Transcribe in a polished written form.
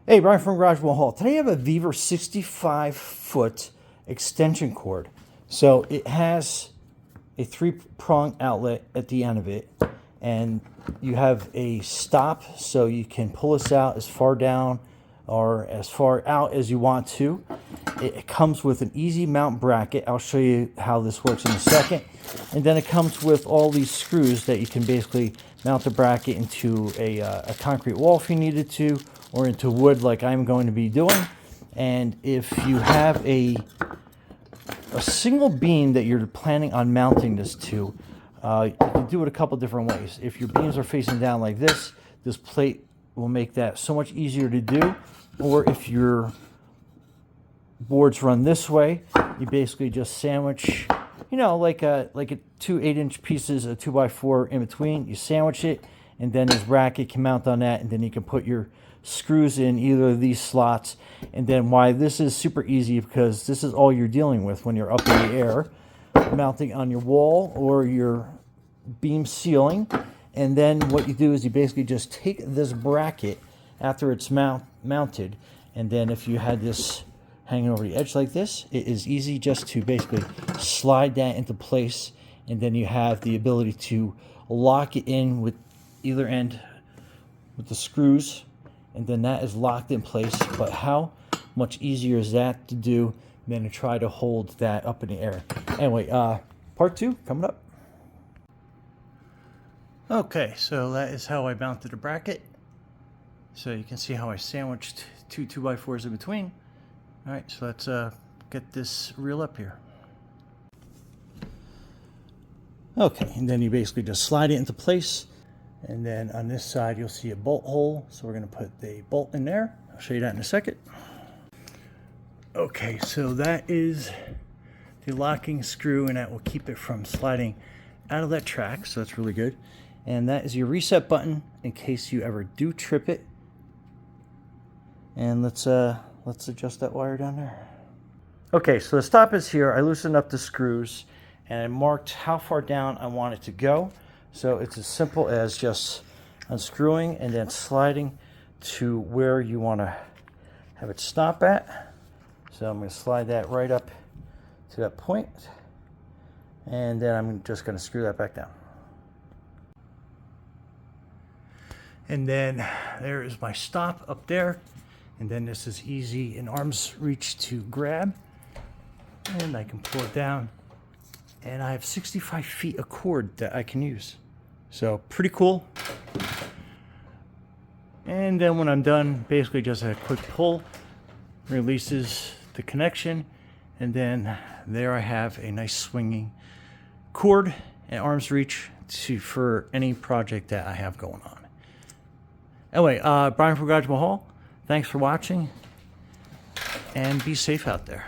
Hey, Brian from Garage Hall. Today I have a VEVOR 65-foot extension cord. So it has a 3-prong outlet at the end of it, and you have a stop so you can pull this out as far down or as far out as you want to. It comes with an easy mount bracket. I'll show you how this works in a second. And then it comes with all these screws that you can basically mount the bracket into a concrete wall if you needed to, or into wood like I'm going to be doing. And if you have a single beam that you're planning on mounting this to, you can do it a couple different ways. If your beams are facing down like this plate will make that so much easier to do. Or if your boards run this way, you basically just sandwich, you know, like two 8-inch pieces of 2x4 in between. You sandwich it, and then this bracket can mount on that, and then you can put your screws in either of these slots. And then why this is super easy, because this is all you're dealing with when you're up in the air, mounting on your wall or your beam ceiling. And then what you do is you basically just take this bracket after it's mounted, and then if you had this hanging over the edge like this, it is easy just to basically slide that into place, and then you have the ability to lock it in with either end with the screws, and then that is locked in place. But how much easier is that to do than to try to hold that up in the air? Anyway, part 2 coming up. Okay, so that is how I mounted the bracket. So you can see how I sandwiched two 2x4s in between. All right, so let's get this reel up here. Okay, and then you basically just slide it into place. And then on this side, you'll see a bolt hole. So we're gonna put the bolt in there. I'll show you that in a second. Okay, so that is the locking screw, and that will keep it from sliding out of that track. So that's really good. And that is your reset button in case you ever do trip it. And let's adjust that wire down there. Okay, so the stop is here. I loosened up the screws and I marked how far down I want it to go. So it's as simple as just unscrewing and then sliding to where you want to have it stop at. So I'm going to slide that right up to that point, and then I'm just going to screw that back down. And then there is my stop up there. And then this is easy in arm's reach to grab. And I can pull it down. And I have 65 feet of cord that I can use. So pretty cool. And then when I'm done, basically just a quick pull releases the connection. And then there I have a nice swinging cord at arm's reach for any project that I have going on. Anyway, Brian from Garage Hall. Thanks for watching, and be safe out there.